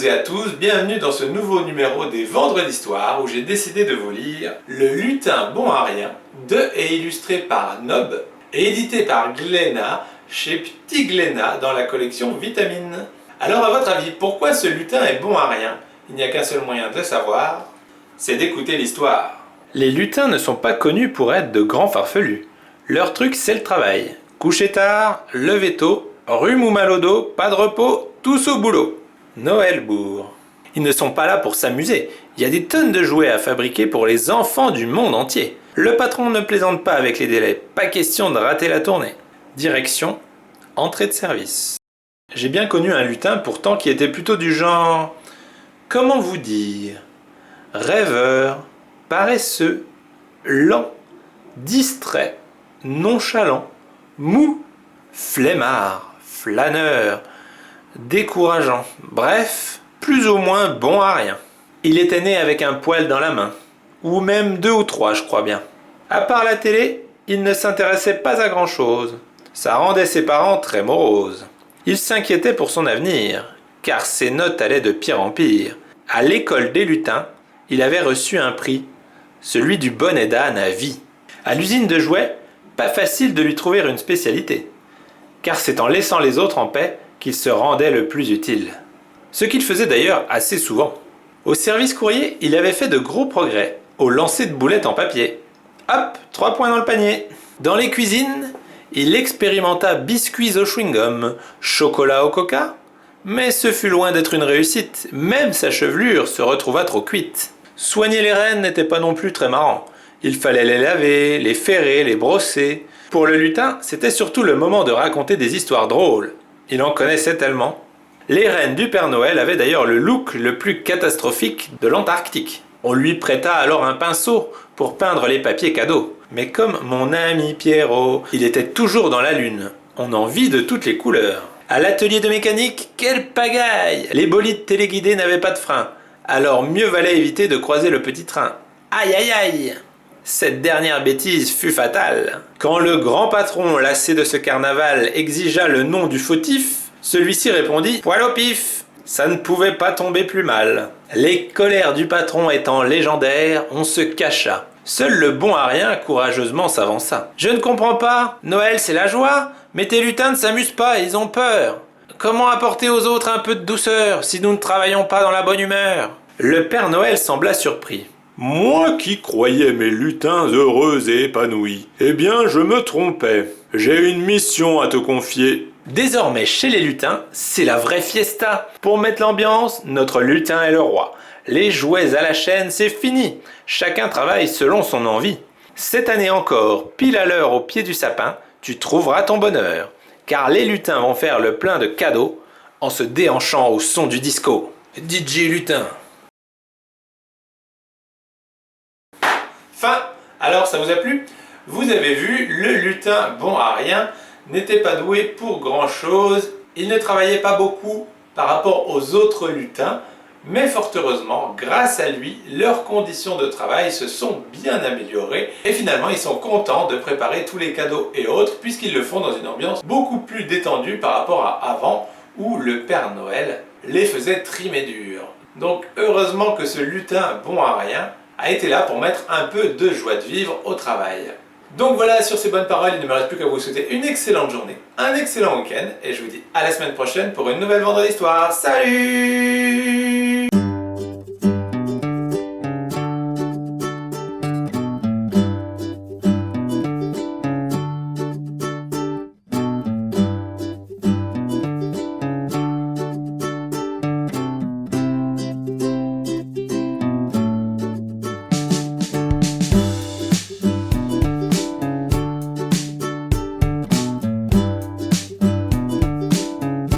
et à tous, bienvenue dans ce nouveau numéro des Vendredis d'Histoire où j'ai décidé de vous lire Le lutin bon à rien, de et illustré par Nob et édité par Glénat chez Petit Glénat dans la collection Vitamine. Alors à votre avis, pourquoi ce lutin est bon à rien? Il n'y a qu'un seul moyen de le savoir, c'est d'écouter l'histoire. Les lutins ne sont pas connus pour être de grands farfelus. Leur truc c'est le travail. Coucher tard, lever tôt, rhume ou mal au dos, pas de repos, tous au boulot. Noël Bourg. Ils ne sont pas là pour s'amuser. Il y a des tonnes de jouets à fabriquer pour les enfants du monde entier. Le patron ne plaisante pas avec les délais. Pas question de rater la tournée. Direction, entrée de service. J'ai bien connu un lutin pourtant qui était plutôt du genre... Comment vous dire? Rêveur, paresseux, lent, distrait, nonchalant, mou, flemmard, flâneur, décourageant, bref, plus ou moins bon à rien. Il était né avec un poil dans la main, ou même 2 ou 3 je crois bien. À part la télé, il ne s'intéressait pas à grand chose. Ça rendait ses parents très moroses. Il s'inquiétait pour son avenir, car ses notes allaient de pire en pire. À l'école des lutins, il avait reçu un prix, celui du bonnet d'âne à vie. À l'usine de jouets, pas facile de lui trouver une spécialité, car c'est en laissant les autres en paix qu'il se rendait le plus utile. Ce qu'il faisait d'ailleurs assez souvent. Au service courrier, il avait fait de gros progrès, au lancer de boulettes en papier. Hop, 3 points dans le panier. Dans les cuisines, il expérimenta biscuits au chewing-gum, chocolat au coca, mais ce fut loin d'être une réussite, même sa chevelure se retrouva trop cuite. Soigner les rennes n'était pas non plus très marrant. Il fallait les laver, les ferrer, les brosser. Pour le lutin, c'était surtout le moment de raconter des histoires drôles. Il en connaissait tellement. Les rennes du Père Noël avaient d'ailleurs le look le plus catastrophique de l'Antarctique. On lui prêta alors un pinceau pour peindre les papiers cadeaux. Mais comme mon ami Pierrot, il était toujours dans la lune. On en vit de toutes les couleurs. À l'atelier de mécanique, quelle pagaille! Les bolides téléguidés n'avaient pas de frein. Alors mieux valait éviter de croiser le petit train. Aïe aïe aïe! Cette dernière bêtise fut fatale. Quand le grand patron, lassé de ce carnaval, exigea le nom du fautif, celui-ci répondit « Poil au pif !» Ça ne pouvait pas tomber plus mal. Les colères du patron étant légendaires, on se cacha. Seul le bon à rien courageusement s'avança. « Je ne comprends pas, Noël c'est la joie, mais tes lutins ne s'amusent pas, ils ont peur. Comment apporter aux autres un peu de douceur si nous ne travaillons pas dans la bonne humeur ?» Le Père Noël sembla surpris. « Moi qui croyais mes lutins heureux et épanouis, eh bien je me trompais. J'ai une mission à te confier. » Désormais chez les lutins, c'est la vraie fiesta. Pour mettre l'ambiance, notre lutin est le roi. Les jouets à la chaîne, c'est fini. Chacun travaille selon son envie. Cette année encore, pile à l'heure au pied du sapin, tu trouveras ton bonheur. Car les lutins vont faire le plein de cadeaux en se déhanchant au son du disco. DJ Lutin. Fin. Alors ça vous a plu? Vous avez vu, le lutin bon à rien n'était pas doué pour grand chose. Il ne travaillait pas beaucoup par rapport aux autres lutins, mais fort heureusement, grâce à lui, leurs conditions de travail se sont bien améliorées et finalement ils sont contents de préparer tous les cadeaux et autres puisqu'ils le font dans une ambiance beaucoup plus détendue par rapport à avant où le Père Noël les faisait trimer dur. Donc heureusement que ce lutin bon à rien a été là pour mettre un peu de joie de vivre au travail. Donc voilà, sur ces bonnes paroles, il ne me reste plus qu'à vous souhaiter une excellente journée, un excellent week-end, et je vous dis à la semaine prochaine pour une nouvelle Vendredi d'Histoire. Salut!